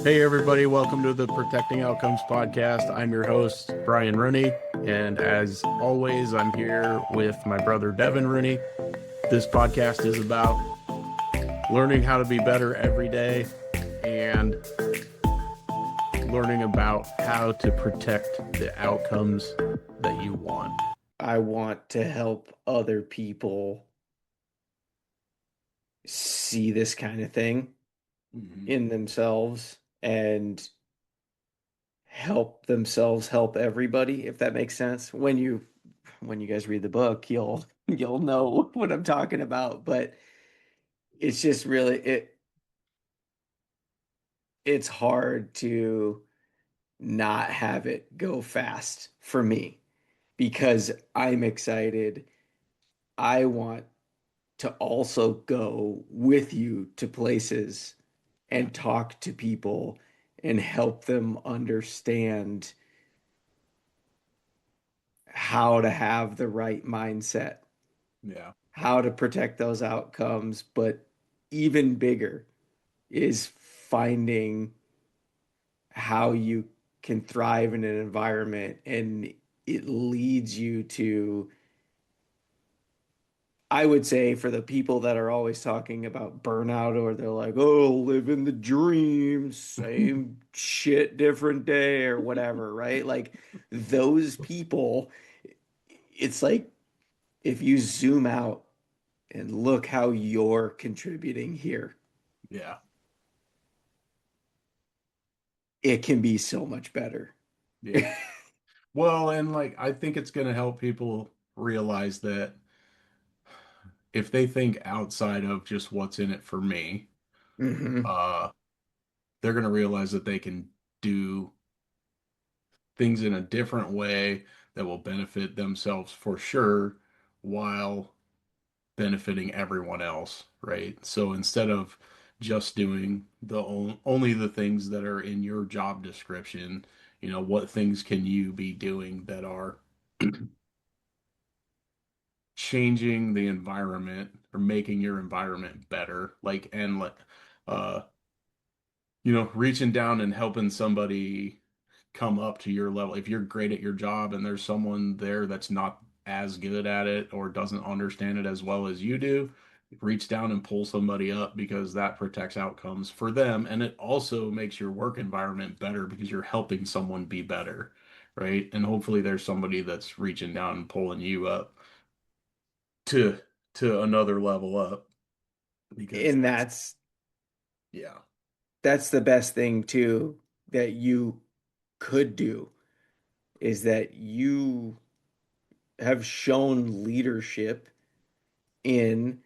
Hey, everybody, welcome to the Protecting Outcomes podcast. I'm your host, Brian Rooney, and as always, I'm here with my brother, Devin Rooney. This podcast is about learning how to be better every day and learning about how to protect the outcomes that you want. I want to help other people see this kind of thing Mhm. in themselves and help themselves help everybody, if that makes sense. When you guys read the book, you'll know what I'm talking about, but it's just really it's hard to not have it go fast for me because I'm excited. I want to also go with you to places Yeah, and talk to people and help them understand how to have the right mindset, yeah, how to protect those outcomes. But even bigger is finding how you can thrive in an environment and it leads you to, I would say, for the people that are always talking about burnout or they're like, oh, living the dream, same shit, different day or whatever, right? Like those people, it's like if you zoom out and look how you're contributing here, yeah, it can be so much better. yeah. Well, and like, I think it's going to help people realize that if they think outside of just what's in it for me, hmm uh, they're going to realize that they can do things in a different way that will benefit themselves for sure while benefiting everyone else, right? So instead of just doing only the things that are in your job description, what things can you be doing that are changing the environment or making your environment better, like and like uh reaching down and helping somebody come up to your level. If you're great at your job and there's someone there that's not as good at it or doesn't understand it as well as you do, reach down and pull somebody up because that protects outcomes for them. And it also makes your work environment better because you're helping someone be better, right? And hopefully there's somebody that's reaching down and pulling you up to another level up because And that's yeah. that's the best thing too that you could do is that you have shown leadership in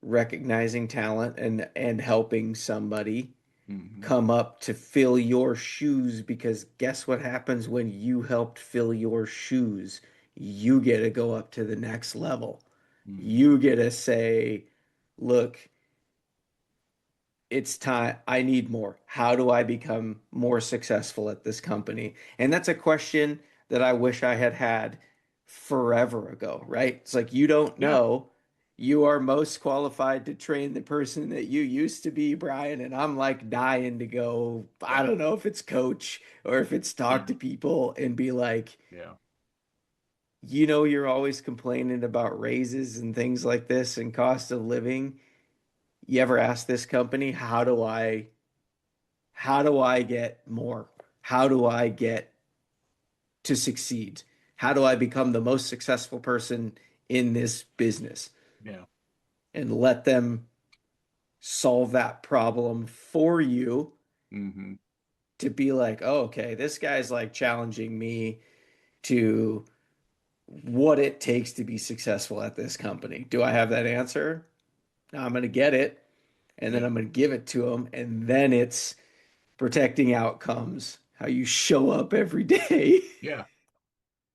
recognizing talent and helping somebody Hmm. come up to fill your shoes because guess what happens when you helped fill your shoes? You get to go up to the next level. Hmm. You get to say, look, it's time. I need more. How do I become more successful at this company? And that's a question that I wish I had had forever ago, right? It's like you don't Yeah. know. You are most qualified to train the person that you used to be, Brian. And I'm like dying to go. I Yeah. don't know if it's coach or if it's talk to people and be like, Yeah. you're always complaining about raises and things like this and cost of living. You ever ask this company, how do I get more? How do I get to succeed? How do I become the most successful person in this business? Yeah. And let them solve that problem for you Hmm. to be like, oh, okay, this guy's like challenging me to what it takes to be successful at this company. Do I have that answer? No, I'm going to get it and then Yeah. I'm going to give it to him. And then it's protecting outcomes, how you show up every day. Yeah. Yeah.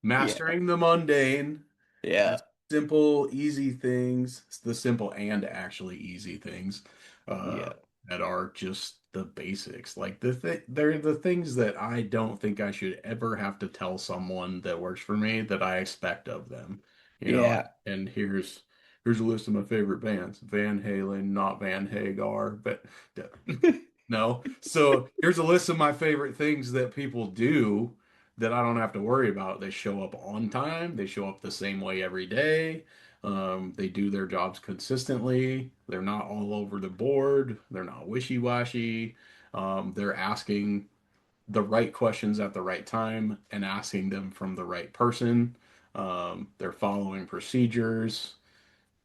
Mastering the mundane, Yeah. the simple, easy things, the simple and actually easy things, Yeah. that are just the basics. Like they're the things that I don't think I should ever have to tell someone that works for me that I expect of them. You know, Yeah. and here's a list of my favorite bands: Van Halen, not Van Hagar, but No. So here's a list of my favorite things that people do that I don't have to worry about. They show up on time. They show up the same way every day. They do their jobs consistently. They're not all over the board. They're not wishy-washy. They're asking the right questions at the right time and asking them from the right person. They're following procedures.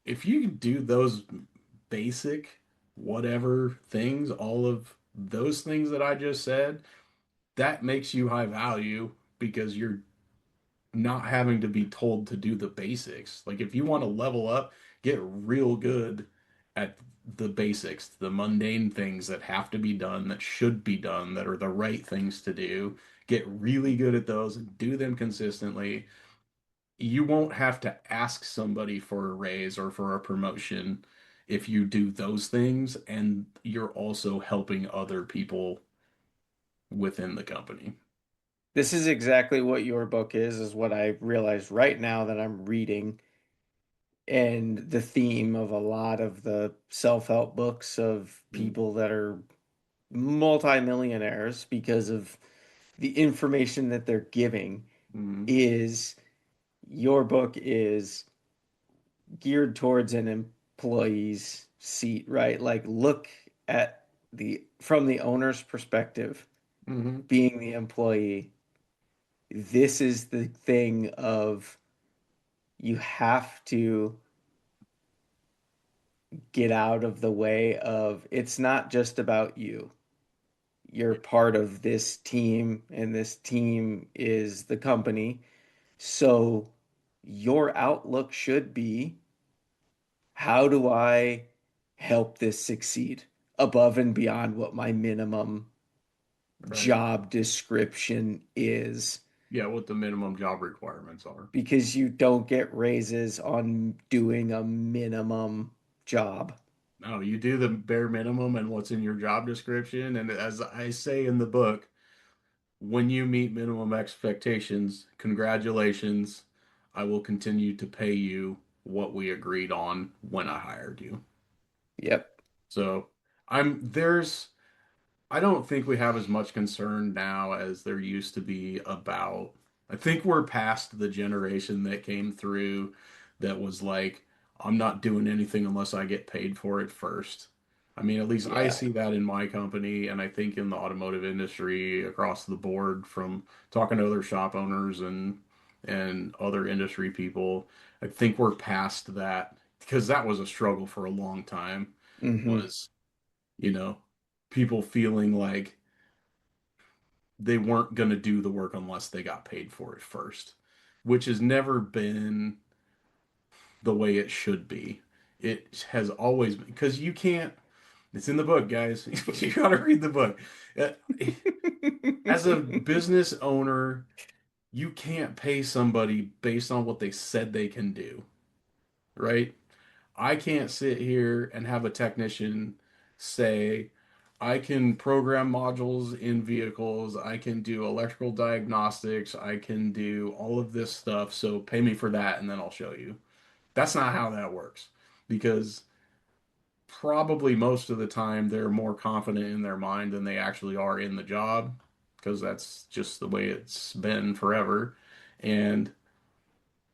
If you can do those basic whatever things, all of those things that I just said, that makes you high value because you're not having to be told to do the basics. Like if you want to level up, get real good at the basics, the mundane things that have to be done, that should be done, that are the right things to do. Get really good at those and do them consistently. You won't have to ask somebody for a raise or for a promotion if you do those things, and you're also helping other people within the company. This is exactly what your book is what I realize right now that I'm reading. And the theme of a lot of the self-help books of Mm, people that are multimillionaires because of the information that they're giving mm, is your book is geared towards an employee's seat, right? Like look at the from the owner's perspective, mm, being the employee. This is the thing of you have to get out of the way of it's not just about you. You're part of this team, and this team is the company. So your outlook should be, how do I help this succeed above and beyond what my minimum right. job description is? Yeah, what the minimum job requirements are. Because you don't get raises on doing a minimum job. No, you do the bare minimum and what's in your job description. And as I say in the book, when you meet minimum expectations, congratulations. I will continue to pay you what we agreed on when I hired you. Yep. So there's I don't think we have as much concern now as there used to be about. I think we're past the generation that came through that was like, I'm not doing anything unless I get paid for it first. I mean, at least I Yeah. see that in my company, and I think in the automotive industry across the board from talking to other shop owners and other industry people. I think we're past that because that was a struggle for a long time. Hmm. Was you know, people feeling like they weren't going to do the work unless they got paid for it first, which has never been the way it should be. It has always been because you can't, it's in the book, guys. You got to read the book. Uh, As a business owner, you can't pay somebody based on what they said they can do, right? I can't sit here and have a technician say, I can program modules in vehicles, I can do electrical diagnostics, I can do all of this stuff, so pay me for that and then I'll show you. That's not how that works because probably most of the time they're more confident in their mind than they actually are in the job because that's just the way it's been forever. And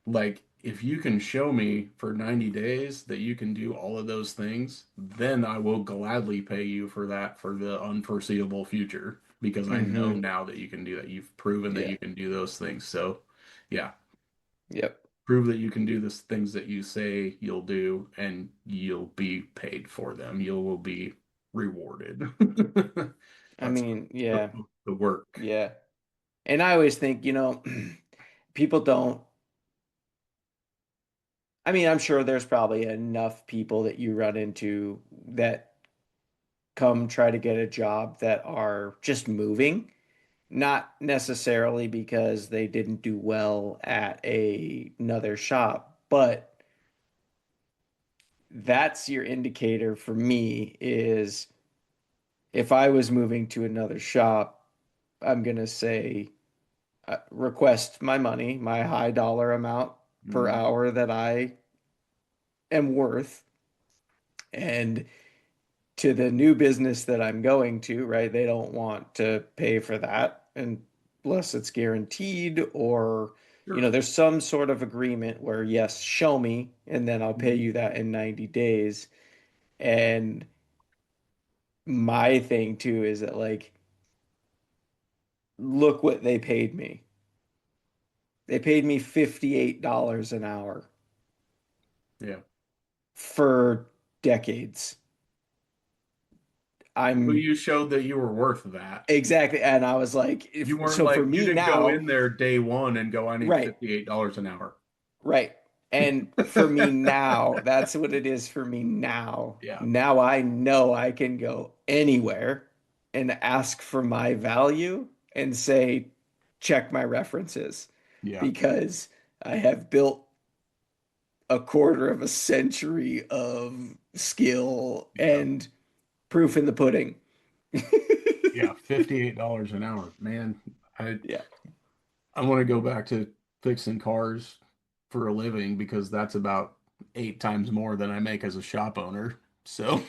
like, if you can show me for 90 days that you can do all of those things, then I will gladly pay you for that for the unforeseeable future because I know Hmm. now that you can do that. You've proven that Yeah. you can do those things. So, yeah, Yep. prove that you can do the things that you say you'll do and you'll be paid for them. You will be rewarded. I That's mean, the, yeah. the work. Yeah. And I always think, people don't, I mean, I'm sure there's probably enough people that you run into that come try to get a job that are just moving, not necessarily because they didn't do well at another shop, but that's your indicator for me is if I was moving to another shop, I'm gonna say request my money, my high dollar amount per Mm, hour that I am worth, and to the new business that I'm going to, right? They don't want to pay for that unless it's guaranteed or, Sure. there's some sort of agreement where, yes, show me, and then I'll pay Mhm. you that in 90 days. And my thing too is that, like, look what they paid me. They paid me $58 an hour Yeah. for decades. Well, I'm you showed that you were worth that. exactly, and I was like, You if weren't so for like, you me didn't go now, in there day one and go, I need right, $58 an hour. right. And for me now, that's what it is for me now. Yeah. Now I know I can go anywhere and ask for my value and say, check my references Yeah. because I have built a quarter of a century of skill Yeah. and proof in the pudding. Yeah. $58 an hour. Man, I Yeah. I want to go back to fixing cars for a living because that's about 8 times more than I make as a shop owner. So,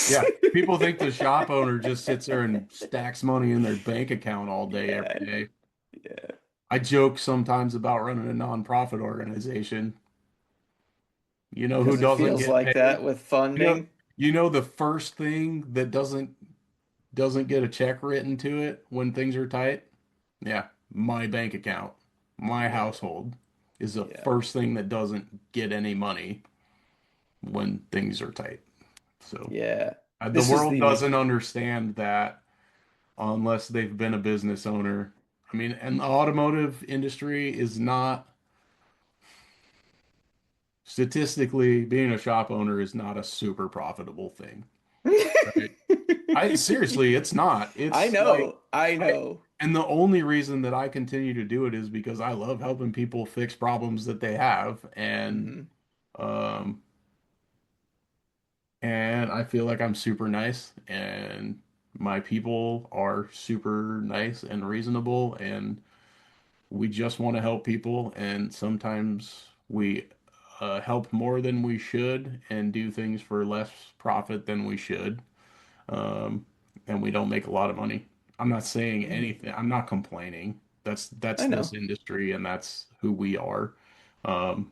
yeah, people think the shop owner just sits there and stacks money in their bank account all day, every Yeah. day. Yeah. I joke sometimes about running a nonprofit organization. You know who Because it doesn't feels get like that paid? with You know, funding. you know the first thing that doesn't get a check written to it when things are tight? Yeah, my bank account, my Yeah. household is the Yeah. first thing that doesn't get any money when things are tight. So Yeah. the This was world the doesn't understand that unless they've been a business owner. I mean, and the automotive industry is not statistically being a shop owner is not a super profitable thing, right? I seriously, it's not. I It's like know. I I know. and the only reason that I continue to do it is because I love helping people fix problems that they have Hmm. um and I feel like I'm super nice and my people are super nice and reasonable and we just want to help people and sometimes we help more than we should and do things for less profit than we should. um, and we don't make a lot of money. I'm not saying Hmm. anything. I'm not complaining. That's I this know. industry and that's who we are. Um,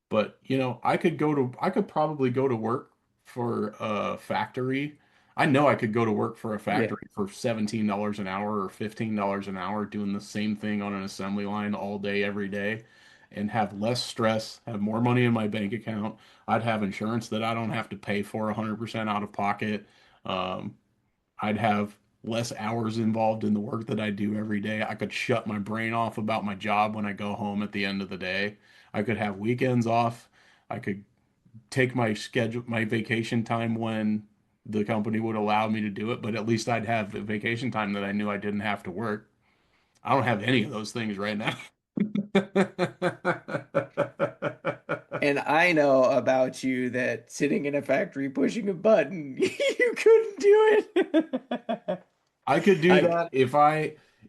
but I could probably go to work for a factory. I know I could go to work for a Yeah. factory for $17 an hour or $15 an hour doing the same thing on an assembly line all day, every day, and have less stress, have more money in my bank account. I'd have insurance that I don't have to pay for 100% out of pocket. Um, I'd have less hours involved in the work that I do every day. I could shut my brain off about my job when I go home at the end of the day. I could have weekends off. I could take my vacation time when the company would allow me to do it, but at least I'd have the vacation time that I knew I didn't have to work. I don't have any of those things right now. And I know about you that sitting in a factory pushing a button, you couldn't do it. I could do I that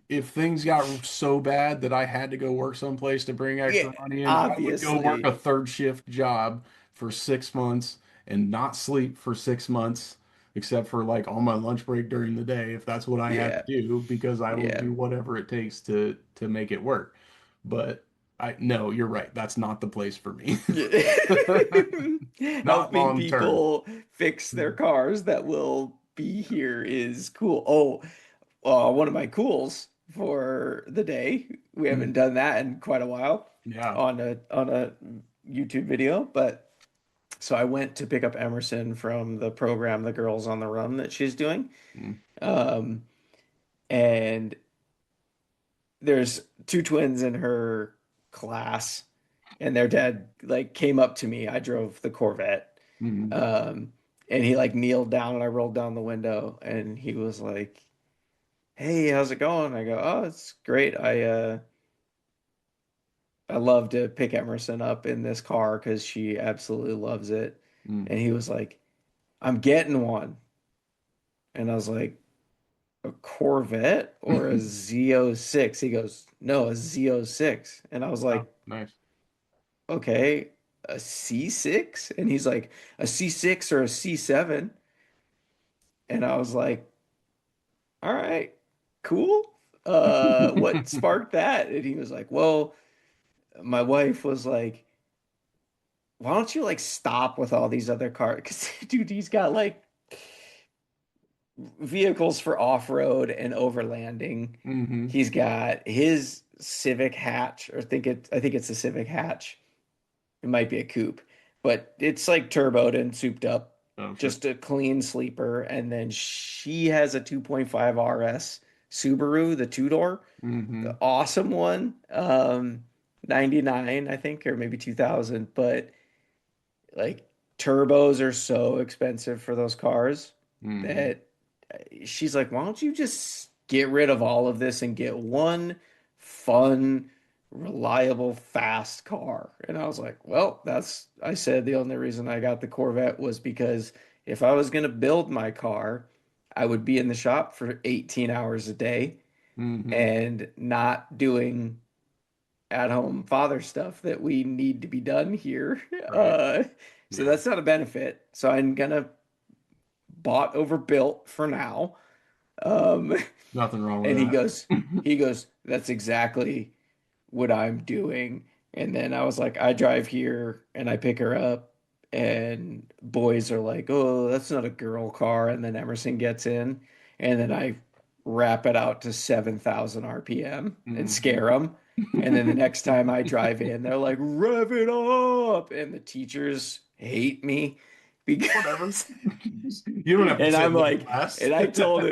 if things got so bad that I had to go work someplace to bring extra Yeah, money in. I would go work a obviously. third shift job for 6 months and not sleep for 6 months, except for like on my lunch break during the day, if that's what I had to Yeah. do, because I will Yeah. do whatever it takes to make it work. But I no, you're right. That's not the place for me. Not Helping long term. people fix their cars that will be here is cool. Oh, one of my cools for the day. We haven't Mm, done that in quite a while yeah. on a YouTube video, but so I went to pick up Emerson from the program, The Girls on the Run that she's doing. Mm, Um, and there's two twins in her class, and their dad like came up to me. I drove the Corvette. mm, Um, and he like kneeled down and I rolled down the window and he was like, "Hey, how's it going?" I go, "Oh, it's great. I love to pick Emerson up in this car because she absolutely loves it." mm. And he was like, "I'm getting one." And I was like, "A Corvette or a Z06?" He goes, "No, a Z06." And I was Oh, like, nice. "Okay." a C6? And he's like, a C6 or a C7? And I was like, all right, cool. What sparked that? And he was like, well, my wife was like, why don't you like stop with all these other cars? Because dude, he's got like vehicles for off-road and overlanding. Hmm. He's got his Civic hatch, or I think it's a Civic hatch. It might be a coupe, but it's like turboed and souped up, Oh, sure. just a clean sleeper. And then she has a 2.5 RS Subaru, the two-door, the Hmm. awesome one. 99, I think, or maybe 2000, but like turbos are so expensive for those cars Hmm. that she's like, why don't you just get rid of all of this and get one fun, reliable, fast car? And I was like, well, I said the only reason I got the Corvette was because if I was going to build my car, I would be in the shop for 18 hours a day Hmm. and not doing at-home father stuff that we need to be done here. Right. Uh, so Yeah. that's not a benefit. So I'm gonna bought over built for now. Um, Nothing wrong with and that. he goes, that's exactly what I'm doing. And then I was like, I drive here and I pick her up, and boys are like, oh, that's not a girl car. And then Emerson gets in, and then I wrap it out to 7,000 RPM and Hmm. scare them. And then the next time I drive in, they're like, rev it up. And the teachers hate me Whatever. because You don't have to and say I'm the like, class. and I told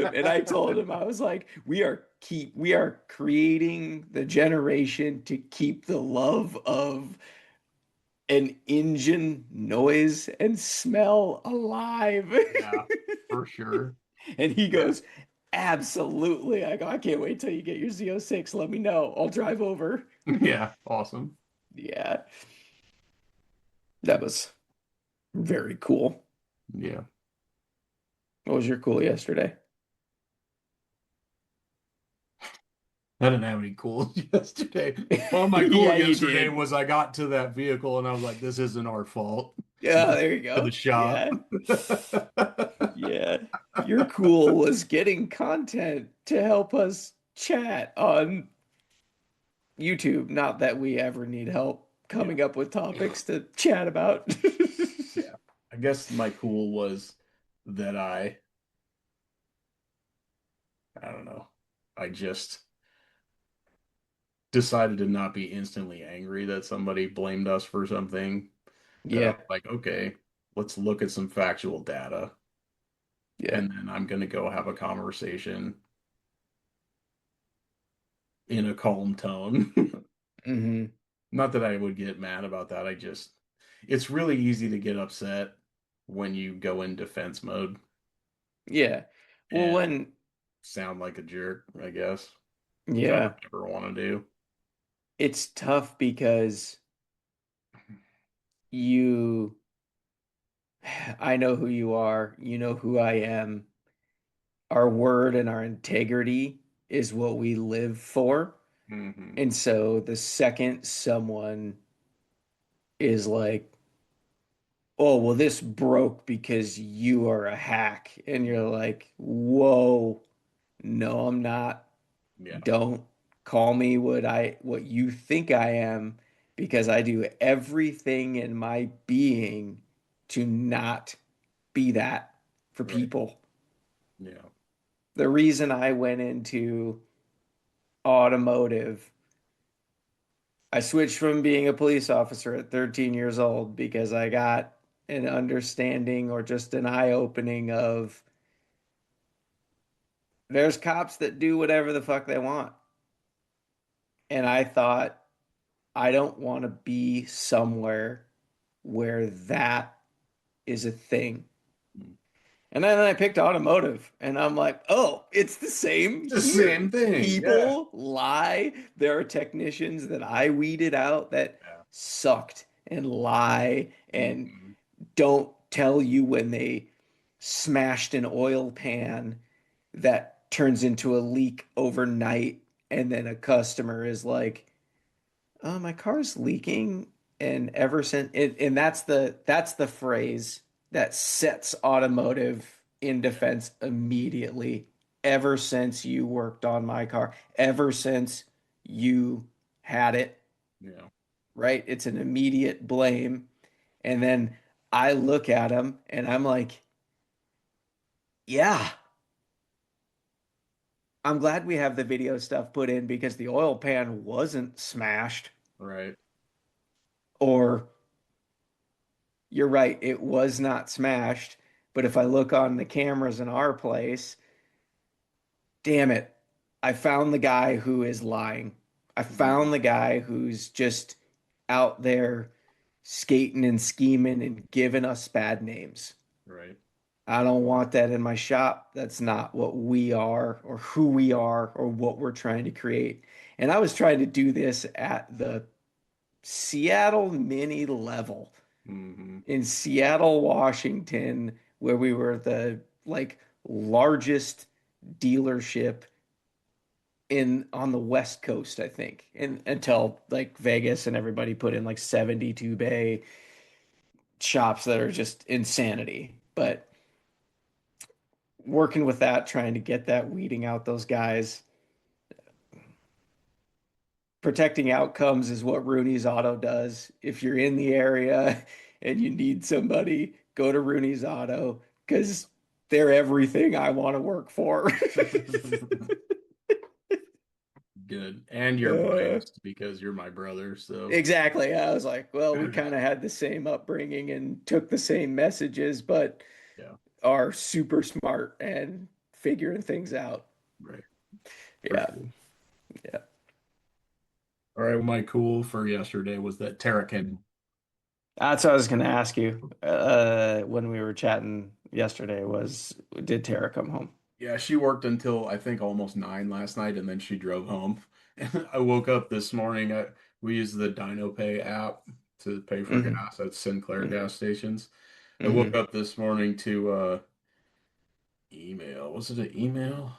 him, I was like, we are creating the generation to keep the love of an engine noise and smell alive. Yeah, for sure. And he Yeah. goes, absolutely. I go, I can't wait till you get your Z06. Let me know. I'll drive over. Yeah, awesome. Yeah, that was very cool. Yeah. What was your cool yesterday? I didn't have any cool yesterday. Well, my cool Yeah, you yesterday did. was I got to that vehicle and I was like, this isn't our fault. Yeah, there you To the go. shop. Yeah. Yeah. Your cool was getting content to help us chat on YouTube. Not that we ever need help Yeah. coming up with topics to chat about. Yeah. I guess my cool was that I don't know. I just decided to not be instantly angry that somebody blamed us for something. That I Yeah. was like, okay, let's look at some factual data, Yeah. and then I'm gonna go have a conversation in a calm tone. Hmm. Not that I would get mad about that. It's really easy to get upset when you go in defense mode Yeah. Well, and when, sound like a jerk, I guess, which I yeah, don't ever want to do. it's tough because you, I know who you are, you know who I am. Our word and our integrity is what we live for. Hmm. And so the second someone is like, oh, well, this broke because you are a hack. And you're like, whoa, no, I'm not. Yeah, Don't call me what you think I am, because I do everything in my being to not be that for right. people. Yeah. The reason I went into automotive, I switched from being a police officer at 13 years old because I got an understanding or just an eye opening of there's cops that do whatever the fuck they want. And I thought, I don't want to be somewhere where that is a thing. And then I picked automotive, and I'm like, oh, it's the same It's the same here. thing. Yeah. People lie. There are technicians that I weeded out that Yeah. sucked and lie and Hmm. don't tell you when they smashed an oil pan that turns into a leak overnight. And then a customer is like, oh, my car's leaking. And ever since and that's the phrase that sets automotive in defense immediately. Ever since you worked on my car, ever since you had it, Yeah. right? It's an immediate blame. And then I look at him and I'm like, yeah, I'm glad we have the video stuff put in because the oil pan wasn't smashed. Right. Or you're right, it was not smashed. But if I look on the cameras in our place, damn it, I found the guy who is lying. I Mhm. found the guy who's just out there skating and scheming and giving us bad names. Right. I don't want that in my shop. That's not what we are or who we are or what we're trying to create. And I was trying to do this at the Seattle mini level Hmm. in Seattle, Washington, where we were the like largest dealership in on the West Coast, I think, and until like Vegas and everybody put in like 72 bay shops that are just insanity. But working with that, trying to get that, weeding out those guys, protecting outcomes is what Rooney's Auto does. If you're in the area and you need somebody, go to Rooney's Auto because they're everything I want to work for. Good. And you're Uh, biased because you're my brother, so exactly. I was like, well, we kind of had the same upbringing and took the same messages, but yeah, are super smart and figuring things out. right. For Yeah. sure. Yeah. All right, well, my cool for yesterday was that Tara came. That's what I was going to ask you when we were chatting yesterday was, did Tara come home? Yeah, she worked until I think almost 9 last night, and then she drove home. And I woke up this morning. We use the DinoPay app to pay for Hmm. gas at Sinclair gas stations. I woke Hmm. up this morning to email. Was it an email?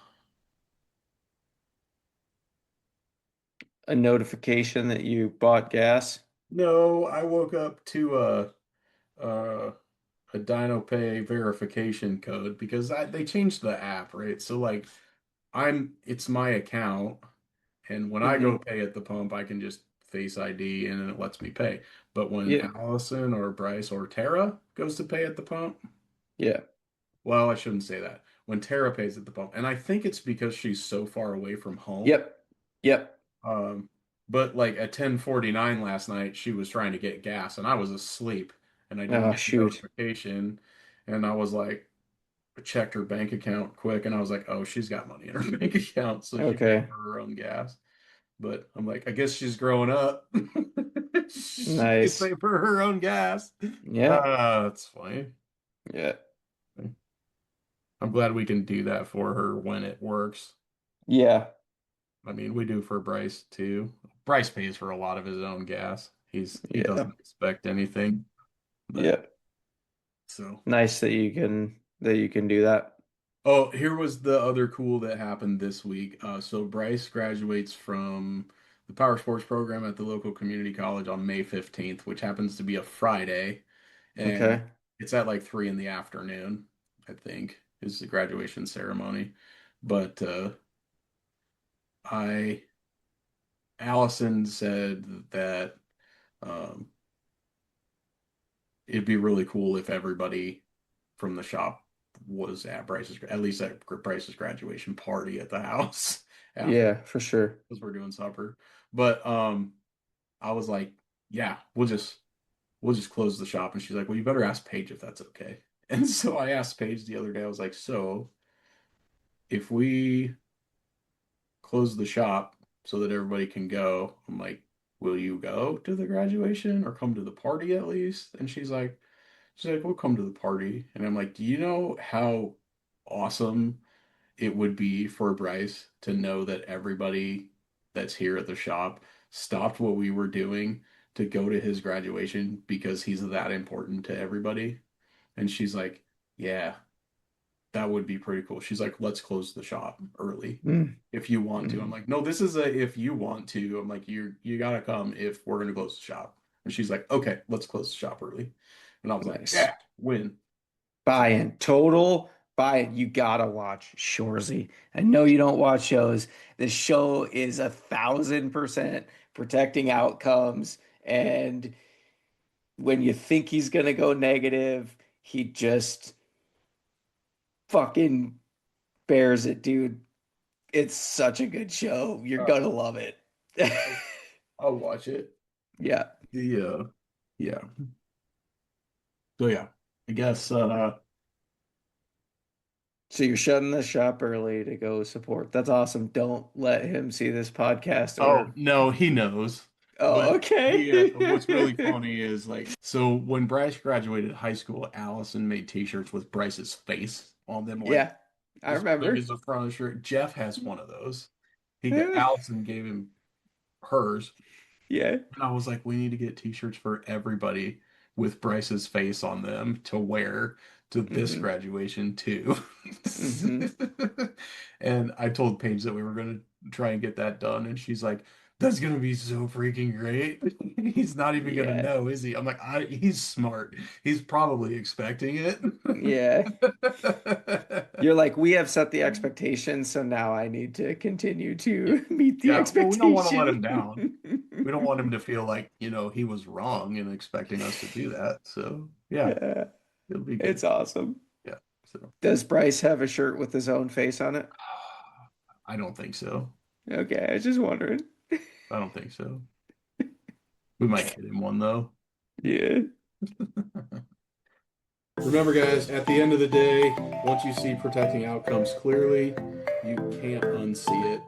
A notification that you bought gas? No, I woke up to uh, a DinoPay verification code because they changed the app, right? So like it's my account. And when I go Hmm. pay at the pump, I can just Face ID and it lets me pay. But when Yeah. Allison or Bryce or Tara goes to pay at the pump, Yeah. well, I shouldn't say that. When Tara pays at the pump, and I think it's because she's so far away from home. Yep. Yep. Um, but like at 10:49 last night, she was trying to get gas and I was asleep and I didn't Oh, get the shoot. notification. And I was like, checked her bank account quick and I was like, oh, she's got money in her bank account. So she paid Okay. for her own gas. But I'm like, I guess she's growing up. She can Nice. pay for her own gas. Yeah. That's funny. Yeah. I'm glad we can do that for her when it works. Yeah. I mean, we do for Bryce too. Bryce pays for a lot of his own gas. He Yeah. doesn't expect anything. But Yeah. so Nice that you can do that. oh, here was the other cool that happened this week. So Bryce graduates from the power sports program at the local community college on May 15th, which happens to be a Friday. And Okay. it's at like 3 in the afternoon, I think, is the graduation ceremony. But I Allison said that um, it'd be really cool if everybody from the shop was at least at Bryce's graduation party at the house after Yeah, for sure. because we're doing supper. But I was like, yeah, we'll just close the shop. And she's like, well, you better ask Paige if that's okay. And so I asked Paige the other day. I was like, so if we close the shop so that everybody can go, I'm like, will you go to the graduation or come to the party at least? And she's like, we'll come to the party. And I'm like, do you know how awesome it would be for Bryce to know that everybody that's here at the shop stopped what we were doing to go to his graduation because he's that important to everybody? And she's like, yeah, that would be pretty cool. She's like, let's close the shop early Mm. if you want to. I'm Mm. like, no, this is a if you want to. I'm like, you gotta come if we're gonna close the shop. And she's like, okay, let's close the shop early. And I was like, Nice. yeah, win. So Buy-in. Total buy-in. You gotta watch Shoresy. I know you don't watch shows. The show is 1,000% protecting outcomes. And when you think he's gonna go negative, he just fucking bears it, dude. It's such a good show. You're uh, gonna love it. I'll, I'll watch it. Yeah. The yeah. So yeah, I guess So you're shutting the shop early to go support. That's awesome. Don't let him see this podcast oh or no, he knows. oh, But okay. he what's really funny is like so when Bryce graduated high school, Allison made t-shirts with Bryce's face on them, like Yeah, I as big remember. as the front of the shirt. Jeff has one of those. Allison gave him hers. Yeah. And I was like, we need to get t-shirts for everybody with Bryce's face on them to wear to this hmm graduation too. hmm And I told Paige that we were going to try and get that done, and she's like, that's going to be so freaking great. He's not even going to Yeah. know, is he? I'm like, he's smart. He's probably expecting it. Yeah. You're like, we have set the expectation, so now I need to continue Yeah. to meet the Yeah. Well, we don't want to let him expectation. down. We don't want him to feel like, he was wrong in expecting us to do that. So, yeah, Yeah, it'll be good. it's awesome. Yeah. So, Does Bryce have a shirt with his own face on it? I don't think so. Okay, I was just wondering. I don't think so. We might get him one though. Yeah. Remember, guys, at the end of the day, once you see protecting outcomes clearly, you can't unsee it.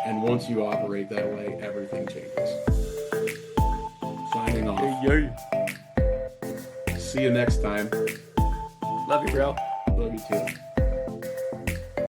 And once you operate that way, everything changes. Signing off. Yay. See you next time. Love you, bro. Love you too.